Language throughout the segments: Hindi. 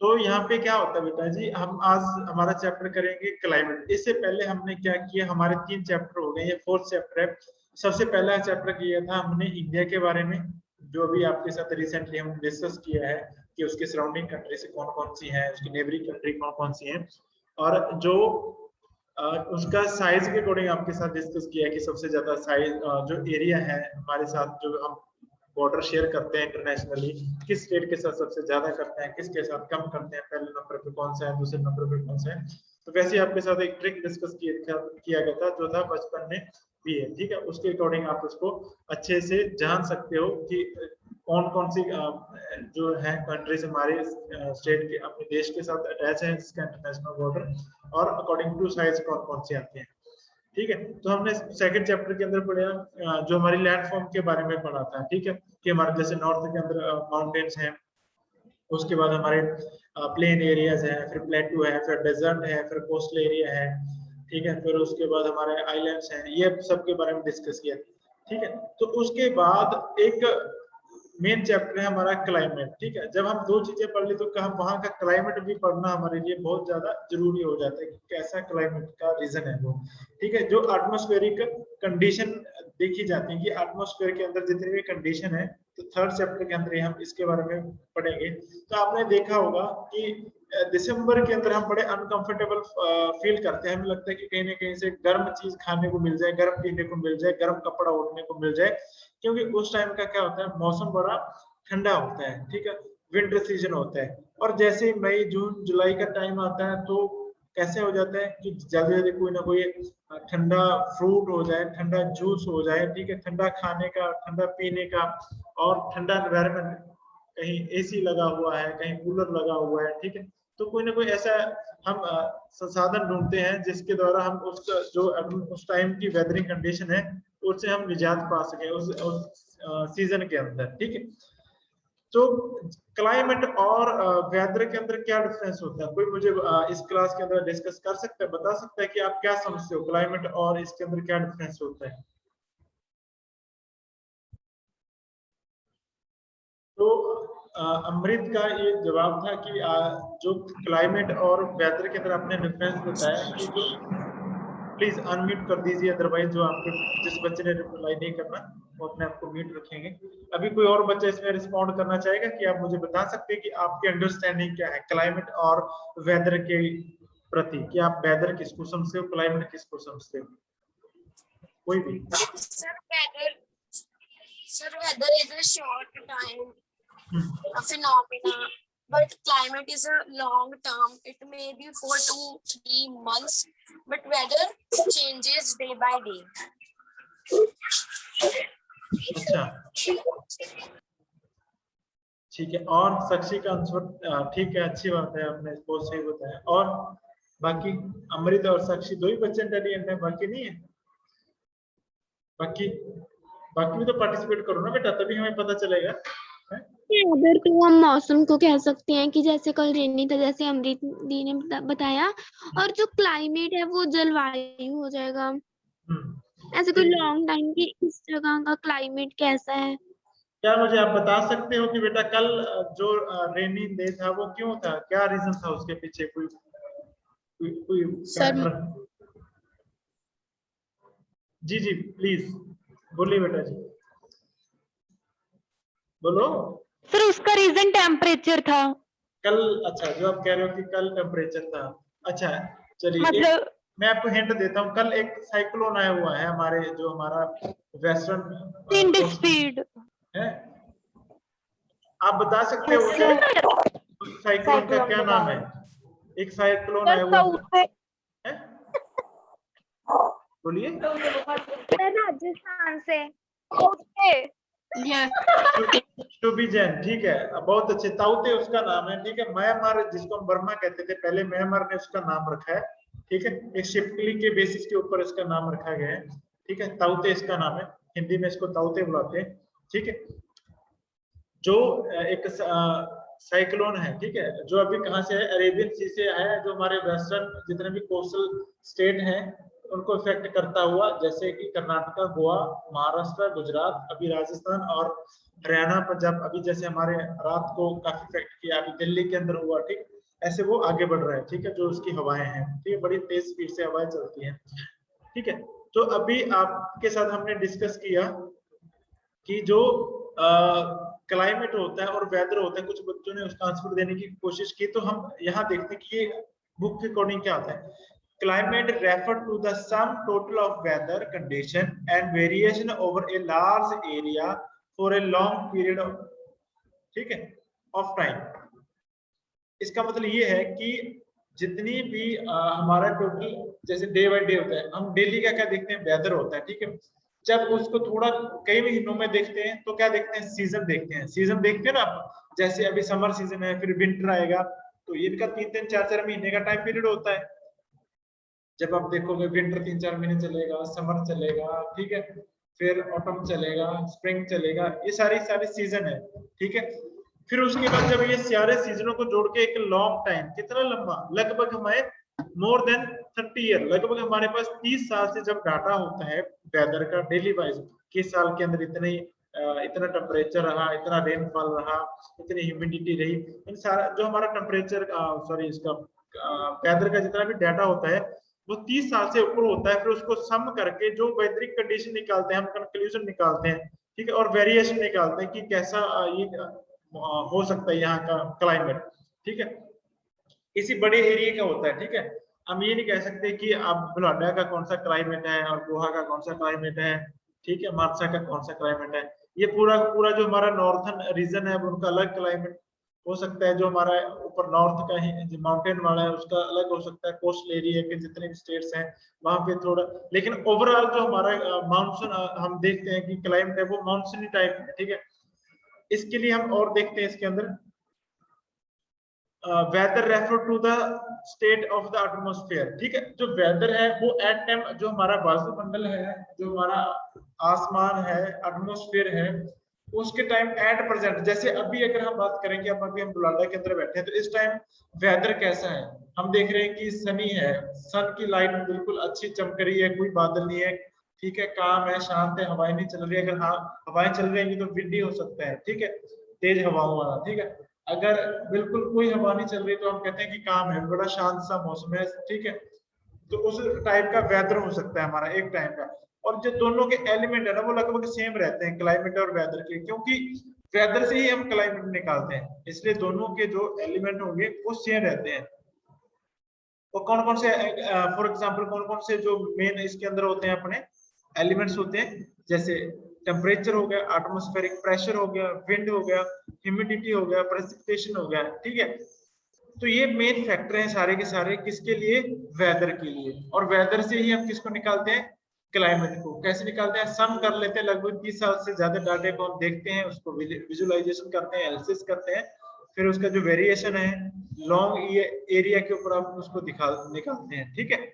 तो यहाँ पे क्या होता है बेटा जी, हम आज हमारा चैप्टर करेंगे क्लाइमेट। इससे पहले हमने क्या किया, हमारे 3 चैप्टर हो गए, ये 4th चैप्टर है। सबसे पहला चैप्टर किया था हमने इंडिया के बारे में, जो भी आपके साथ रिसेंटली हम डिस्कस किया है कि उसके सराउंडिंग कंट्री से कौन कौन सी है, उसकी नेबरिंग कंट्री कौन कौन सी है, और जो उसका साइज के अकॉर्डिंग आपके साथ डिस्कस किया है कि सबसे ज्यादा साइज जो एरिया है हमारे साथ, जो हम बॉर्डर शेयर करते हैं इंटरनेशनली, किस स्टेट के साथ सबसे ज्यादा करते हैं, किसके साथ कम करते हैं, पहले नंबर पे कौन सा है, दूसरे नंबर पे कौन सा है। तो वैसे ही आपके साथ एक ट्रिक डिस्कस किया गया था, जो था बचपन में भी है, ठीक है। उसके अकॉर्डिंग आप उसको अच्छे से जान सकते हो कि कौन कौन सी जो है कंट्रीज हमारे स्टेट के, अपने देश के साथ अटैच है, जिसका इंटरनेशनल बॉर्डर, और अकॉर्डिंग टू साइज कौन कौन से आते हैं, ठीक है। तो हमने सेकंड चैप्टर के अंदर पढ़ा जो हमारी लैंडफॉर्म के बारे में पढ़ा था, ठीक है, कि हमारे जैसे नॉर्थ के अंदर माउंटेन्स हैं, उसके बाद हमारे प्लेन एरियाज हैं, फिर प्लेटू है, फिर डेजर्ट है, फिर कोस्टल एरिया है, ठीक है, फिर उसके बाद हमारे आइलैंड्स हैं, ये सब के बारे में डिस्कस किया, ठीक है। तो उसके बाद एक मेन चैप्टर है हमारा क्लाइमेट, ठीक है। जब हम 2 चीजें पढ़ ली तो हम वहाँ का क्लाइमेट भी पढ़ना हमारे लिए बहुत ज्यादा जरूरी हो जाता है कि कैसा क्लाइमेट का रीजन है वो, ठीक है। जो एटमॉस्फेरिक कंडीशन देखी जाती है कि एटमॉस्फेयर के अंदर जितनी भी कंडीशन है, तो 3rd चैप्टर के अंदर हम इसके बारे में पढ़ेंगे। तो आपने देखा होगा कि दिसंबर के अंदर हम बड़े अनकंफर्टेबल फील करते हैं, हमें लगता है कि कहीं ना कहीं से गर्म चीज खाने को मिल जाए, गर्म पीने को मिल जाए, गर्म कपड़ा ओढ़ने को मिल जाए, क्योंकि उस टाइम का क्या होता है, मौसम बड़ा ठंडा होता है, ठीक है, विंटर सीजन होता है। और जैसे ही मई जून जुलाई का टाइम आता है, तो कैसे हो जाता है कि ज्यादा ज्यादा कोई ना कोई ठंडा फ्रूट हो जाए, ठंडा जूस हो जाए, ठीक है, ठंडा खाने का, ठंडा पीने का, और ठंडा एनवायरनमेंट, कहीं एसी लगा हुआ है, कहीं कूलर लगा हुआ है, ठीक है। तो कोई ना कोई ऐसा हम संसाधन ढूंढते हैं जिसके द्वारा हम उस टाइम की वेदरिंग कंडीशन है उससे हम निजात पा सके उस सीजन के अंदर, ठीक है। तो क्लाइमेट और वेदर के अंदर क्या डिफरेंस होता है, कोई मुझे इस क्लास के अंदर डिस्कस कर सकता है, बता सकता है कि आप क्या समझते हो क्लाइमेट और इसके अंदर क्या डिफरेंस होता है। तो अमृत का ये जवाब था कि जो क्लाइमेट और वेदर के अंदर आपने डिफरेंस बताया कि जो, प्लीज अनम्यूट कर दीजिए, अदरवाइज जो आपके जिस बच्चे ने रिप्लाई नहीं करना वो अपने आप को म्यूट रखेंगे। अभी कोई और बच्चा इसमें रिस्पॉन्ड करना चाहेगा कि आप मुझे बता सकते हैं कि आपकी अंडरस्टैंडिंग क्या है क्लाइमेट और वेदर के प्रति, कि आप वेदर किसको समझते हो, क्लाइमेट किसको समझते हो, कोई भी। Sir, weather is a short time phenomena, but climate is a long term. It may be 4 to 3 months, but weather changes day by day. अच्छा, ठीक है। और साक्षी का आंसर ठीक है, अच्छी बात है, आपने बहुत सही बताया। और बाकी अमृत और साक्षी 2 ही बच्चे इंटेलिजेंट है, बाकी नहीं है। बाकी बाकी भी तो पार्टिसिपेट करो ना बेटा, तभी हमें पता चलेगा। अगर तो हम मौसम को कह सकते हैं कि जैसे कल रेनी था, जैसे अमृत दी ने बताया, और जो क्लाइमेट है वो जलवायु हो जाएगा। ऐसे कोई लॉन्ग टाइम की इस जगह का क्लाइमेट कैसा है। क्या मुझे आप बता सकते हो कि बेटा कल जो रेनी डे था वो क्यों था, क्या रीजन था उसके पीछे, कोई फैक्टर। जी जी प्लीज बोलिए बेटा जी, बोलो। सर उसका रीजन टेम्परेचर था कल, अच्छा, जो आप कह रहे हो कि कल टेम्परेचर था, अच्छा चलिए, मतलब मैं आपको हिंट देता हूँ। कल एक साइक्लोन आया हुआ है हमारे, जो हमारा वेस्टर्न विंड स्पीड है, आप बता सकते हो उस साइक्लोन का क्या नाम है। एक साइक्लोन आया हुआ है, बोलिए। राजस्थान से टूबी जैन, ठीक है, बहुत अच्छे। ताउते उसका नाम है, ठीक है। म्यांमार, जिसको हम बर्मा कहते थे पहले, म्यांमार ने उसका नाम रखा है, ठीक है। एक शिपकली के बेसिस के ऊपर इसका नाम रखा गया है, ठीक है। ताउते इसका नाम है, हिंदी में इसको ताउते बुलाते हैं, ठीक है। जो एक साइक्लोन है, ठीक है, जो अभी कहाँ से है, अरेबियन सी से है, जो हमारे वेस्टर्न जितने भी कोस्टल स्टेट हैं उनको इफेक्ट करता हुआ, जैसे कि कर्नाटका, गोवा, महाराष्ट्र, गुजरात, अभी राजस्थान और हरियाणा, पंजाब, अभी जैसे हमारे रात को काफी इफेक्ट किया, अभी दिल्ली के अंदर हुआ, ठीक, ऐसे वो आगे बढ़ रहा है, ठीक है, जो उसकी हवाएं हैं, ठीक है, बड़ी तेज स्पीड से हवाएं चलती हैं, ठीक है। तो अभी आपके साथ हमने डिस्कस किया कि जो क्लाइमेट होता है और वेदर होता है, कुछ बच्चों ने उसका आंसर देने की कोशिश की, तो हम यहाँ देखते हैं कि ये बुक के अकॉर्डिंग क्या आता है। Climate refer to the sum total of weather condition and variation over a large area for a long period of, ठीक है, of time। इसका मतलब ये है कि जितनी भी हमारा टोटल, जैसे डे बाय डे होता है, हम डेली का क्या देखते हैं, वेदर होता है, ठीक है। जब उसको थोड़ा कई महीनों में देखते हैं तो क्या देखते हैं, सीजन देखते हैं। सीजन देखते हैं ना आप, जैसे अभी समर सीजन है, फिर विंटर आएगा, तो इनका 3-3, 4-4 महीने का टाइम पीरियड होता है। जब आप देखोगे विंटर 3-4 महीने चलेगा, समर चलेगा, ठीक है, फिर ऑटम चलेगा, स्प्रिंग चलेगा, ये सारी सीजन है, ठीक है। फिर उसके बाद जब ये सारे सीजनों को जोड़ के एक लॉन्ग टाइम, कितना लंबा, लगभग हमारे मोर देन 30 ईयर, लगभग हमारे पास 30 साल से जब डाटा होता है वेदर का डेली वाइज, किस साल के अंदर इतना टेम्परेचर रहा, इतना रेनफॉल रहा, इतनी ह्यूमिडिटी रही, इन सारा जो हमारा टेम्परेचर इसका वेदर का जितना भी डाटा होता है वो 30 साल से ऊपर होता है। फिर उसको सम करके जो वेदरिक कंडीशन निकालते हैं, हम कंक्लूजन निकालते हैं, ठीक है, और वेरिएशन निकालते हैं कि कैसा ये हो सकता है यहाँ का क्लाइमेट, ठीक है, इसी बड़े एरिया का होता है, ठीक है। हम ये नहीं कह सकते कि अब बुलाडा का कौन सा क्लाइमेट है और गोवा का कौन सा क्लाइमेट है, ठीक है, मानसा का कौन सा क्लाइमेट है। ये पूरा जो हमारा नॉर्थन रीजन है उनका अलग क्लाइमेट हो सकता है, जो हमारा ऊपर नॉर्थ का ही जो माउंटेन वाला है उसका अलग हो सकता है, कोस्टल एरिया के जितने भी स्टेट्स हैं वहां पे थोड़ा, लेकिन ओवरऑल जो हमारा मानसून हम देखते हैं कि क्लाइमेट है वो मानसूनी टाइप है, ठीक है। इसके लिए हम और देखते हैं इसके अंदर weather refer to the state of the atmosphere, ठीक है। जो वेदर है वो एट टाइम, जो हमारा वायुमंडल है, जो हमारा आसमान है, एटमॉस्फेयर है, उसके टाइम एट प्रेजेंट, जैसे अभी अगर हम बात करेंगे, अब अभी हम बुलाडा के अंदर बैठे हैं, तो इस टाइम वेदर कैसा है, हम देख रहे हैं कि सनी है, सन की लाइट बिल्कुल अच्छी चमक रही है, कोई बादल नहीं है, ठीक है, काम है, शांत है, हवाएं नहीं चल रही है, अगर हाँ हवाएं चल रही है तो विंडी हो सकता है, ठीक है, तेज हवाओं वाला, ठीक है। अगर बिल्कुल कोई हवा नहीं चल रही तो हम कहते हैं कि काम है, बड़ा शांत सा मौसम है, ठीक है। तो उस टाइप का वेदर हो सकता है हमारा एक टाइम का। और जो दोनों के एलिमेंट है ना वो लगभग सेम रहते हैं, क्लाइमेट और वेदर के, क्योंकि वेदर से ही हम क्लाइमेट निकालते हैं, इसलिए दोनों के जो एलिमेंट होंगे वो सेम रहते हैं। तो कौन कौन से, फॉर एग्जांपल कौन कौन से जो मेन इसके अंदर होते हैं अपने एलिमेंट्स होते हैं, जैसे टेम्परेचर हो गया, एटमॉस्फेरिक प्रेशर हो गया, विंड हो गया, ह्यूमिडिटी हो गया, प्रेसिपिटेशन हो गया, ठीक है। तो ये मेन फैक्टर हैं सारे के सारे, किसके लिए, वेदर के लिए। और वेदर से ही हम किसको निकालते हैं, क्लाइमेट को। कैसे निकालते हैं, सम कर लेते हैं, लगभग 30 साल से ज्यादा डाटा को हम देखते हैं, उसको विजुअलाइजेशन करते हैं, एनालिसिस करते हैं, फिर उसका जो वेरिएशन है लॉन्ग एरिया के ऊपर हम उसको निकालते हैं, ठीक है।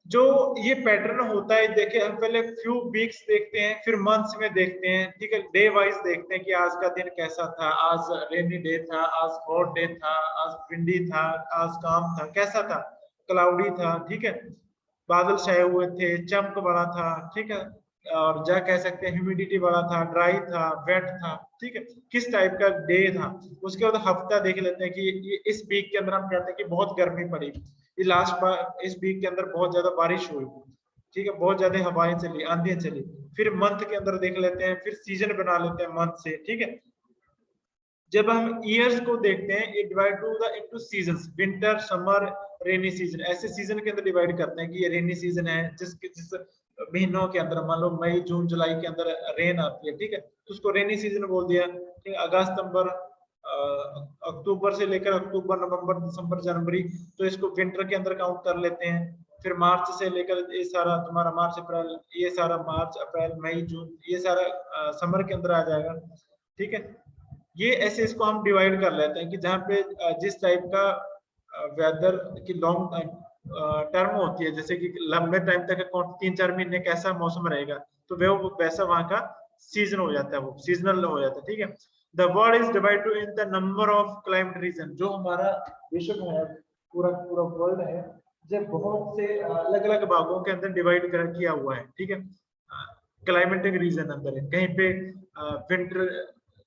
जो ये पैटर्न होता है, देखिए हम पहले फ्यू वीक्स देखते हैं, फिर मंथ्स में देखते हैं, ठीक है, डे वाइज देखते हैं कि आज का दिन कैसा था, आज रेनी डे था, आज हॉट डे था, आज विंडी था, आज काम था, कैसा था, क्लाउडी था, ठीक है, बादल छाए हुए थे, चमक बड़ा था, ठीक है, और जा कह सकते हैं ह्यूमिडिटी बड़ा था, ड्राई था, वेट था, ठीक है, किस टाइप का डे था। उसके बाद हफ्ता देख लेते हैं कि इस वीक के अंदर हम कहते हैं कि बहुत गर्मी पड़ी, इस वीक के अंदर बहुत ज्यादा बारिश हुई, ठीक है, बहुत ज्यादा हवाएं चली, आंधियां चली। फिर मंथ के अंदर देख लेते हैं, फिर सीजन बना लेते हैं मंथ से, ठीक है। जब हम ईयर्स को देखते हैं, ये divide into seasons, winter, summer, rainy season, ऐसे सीजन के अंदर डिवाइड करते हैं कि ये रेनी सीजन है, जिस महीनों के अंदर, मान लो मई, जून, जुलाई के अंदर रेन आती है, ठीक है, तो उसको रेनी सीजन बोल दिया, ठीक है। अगस्त, सितंबर, अक्टूबर से लेकर अक्टूबर, नवंबर, दिसंबर, जनवरी, तो इसको विंटर के अंदर काउंट कर लेते हैं। फिर मार्च से लेकर ये सारा तुम्हारा मार्च अप्रैल, ये सारा मार्च अप्रैल मई जून, ये सारा समर के अंदर आ जाएगा, ठीक है। ये ऐसे इसको हम डिवाइड कर लेते हैं कि जहाँ पे जिस टाइप का वेदर की लॉन्ग टर्म होती है, जैसे कि लंबे टाइम तक 3-4 महीने कैसा मौसम रहेगा, तो वो वैसा वहां का सीजन हो जाता है, वो सीजनल हो जाता है, ठीक है। The world is divided in the number of climate region, जो हमारा विश्व है, पूरा वर्ल्ड है, जब बहुत से अलग अलग भागों के अंदर डिवाइड किया हुआ है, ठीक है, क्लाइमेटिक रीजन अंदर है। कहीं पे विंटर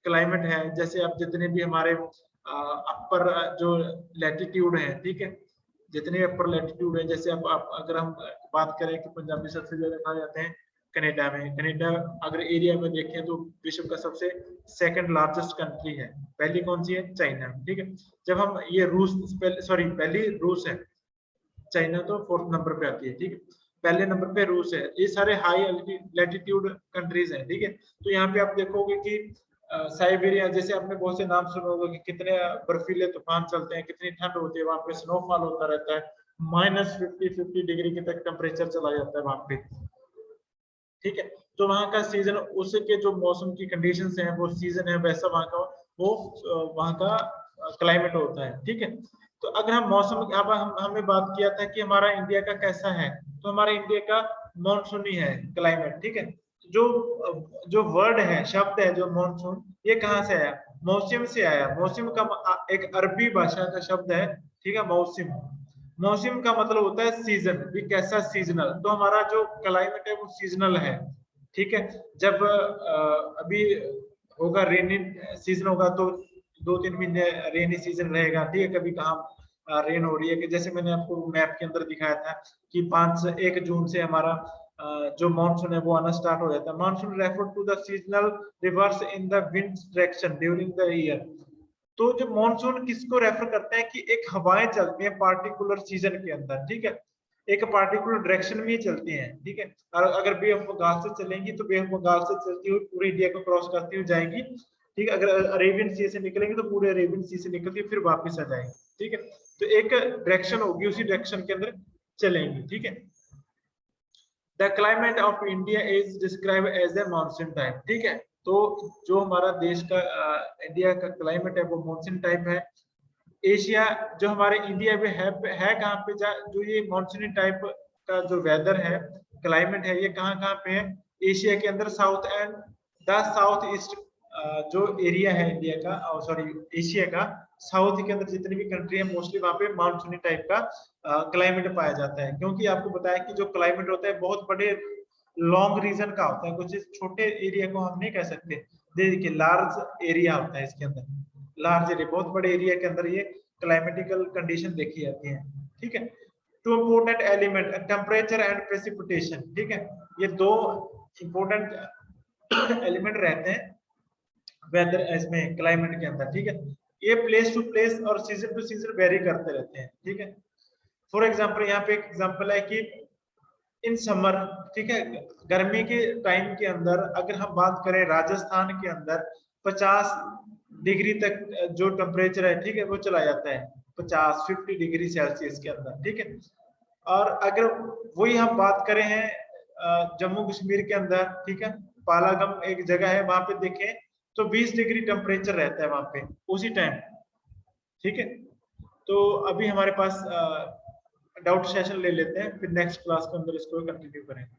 क्लाइमेट है, जैसे अब जितने भी हमारे अपर जो लैटिट्यूड है, ठीक है, जितने अपर लैटिट्यूड है, जैसे अब आप अगर हम बात करें कि पंजाबी सबसे ज्यादा कहा जाते हैं कनाडा में। कनाडा अगर एरिया में देखें तो विश्व का सबसे सेकंड लार्जेस्ट कंट्री है। पहली कौन सी है? चाइना, ठीक है। जब हम ये रूस, सॉरी पहली रूस है, चाइना तो 4th नंबर पे आती है, ठीक है। पहले नंबर पे रूस है। ये सारे हाई लैटिट्यूड कंट्रीज हैं, ठीक है। तो यहाँ पे आप देखोगे कि साइबेरिया, जैसे आपने बहुत से नाम सुने होंगे कि कितने बर्फीले तूफान चलते हैं, कितनी ठंड होती है वहां पे, स्नोफॉल होता रहता है, -50 डिग्री के तक टेम्परेचर चला जाता है वहां पे, ठीक है। तो वहाँ का सीजन, उसके जो मौसम की कंडीशंस हैं, वो सीजन है वैसा वहाँ का, वो वहाँ का क्लाइमेट होता है, ठीक है। तो अगर हम मौसम, अब हमने बात किया था कि हमारा इंडिया का कैसा है, तो हमारा इंडिया का मॉनसूनी है क्लाइमेट, ठीक है। जो जो वर्ड है, शब्द है जो मानसून, ये कहाँ से आया? मौसम से आया। मौसम का एक अरबी भाषा का शब्द है, ठीक है, मौसम। मौसम का मतलब होता है सीजन, भी कैसा, सीजनल। तो हमारा जो क्लाइमेट है वो सीजनल है, ठीक है। जब अभी होगा रेनी सीजन होगा तो 2-3 महीने रेनी सीजन रहेगा, ठीक है। कभी कहाँ रेन हो रही है, कि जैसे मैंने आपको मैप के अंदर दिखाया था कि 1 जून से हमारा जो मानसून है वो आना स्टार्ट हो जाता है। Monsoon refer to the seasonal reverse in the wind direction during the year. तो जो मानसून किसको रेफर करते हैं कि एक हवाएं चलती हैं पार्टिकुलर सीजन के अंदर, ठीक है, एक पार्टिकुलर डायरेक्शन में ही चलती हैं, ठीक है। और अगर बे ऑफ बंगाल से चलेंगी तो बे ऑफ बंगाल से चलती हुई पूरे इंडिया को क्रॉस करती हुई जाएगी, ठीक है। अगर अरेबियन सी से निकलेंगे तो पूरे अरेबियन सी से निकलती फिर वापस आ जाएगी, ठीक है। तो एक डायरेक्शन होगी, उसी डायरेक्शन के अंदर चलेंगी, ठीक है। The climate of India is describe as a monsoon type, ठीक है। तो जो हमारा देश का इंडिया का क्लाइमेट है वो मानसून टाइप है। एशिया, जो हमारे इंडिया में है कहाँ पे, जो ये मानसूनी टाइप का जो वेदर है, क्लाइमेट है, ये कहाँ कहाँ पे है? एशिया के अंदर south and the south east, जो एरिया है इंडिया का, सॉरी एशिया का, साउथ के अंदर जितनी भी कंट्री है मोस्टली वहां पे मानसूनी टाइप का क्लाइमेट पाया जाता है। क्योंकि आपको बताया कि जो क्लाइमेट होता है बहुत बड़े लॉन्ग रीजन का होता है, कुछ छोटे एरिया को हम नहीं कह सकते। देखिए लार्ज एरिया होता है इसके अंदर, लार्ज एरिया, बहुत बड़े एरिया के अंदर ये क्लाइमेटिकल कंडीशन देखी जाती है, ठीक है। Two important element, temperature and precipitation, ठीक है। ये दो इम्पोर्टेंट एलिमेंट रहते हैं वेदर इसमें, क्लाइमेट के अंदर, ठीक है। ये प्लेस टू प्लेस और सीजन टू सीजन वेरी करते रहते हैं, ठीक है। फॉर एग्जाम्पल, यहाँ पे एक एग्जाम्पल है कि इन समर, ठीक है, गर्मी के टाइम के अंदर अगर हम बात करें राजस्थान के अंदर 50 डिग्री तक जो टेम्परेचर है, ठीक है, वो चला जाता है 50 डिग्री सेल्सियस के अंदर, ठीक है। और अगर वही हम बात करें हैं जम्मू कश्मीर के अंदर, ठीक है, पालागम एक जगह है, वहां पे देखें तो 20 डिग्री टेम्परेचर रहता है वहां पे उसी टाइम, ठीक है। तो अभी हमारे पास डाउट सेशन ले लेते हैं, फिर नेक्स्ट क्लास के अंदर इसको कंटिन्यू करेंगे।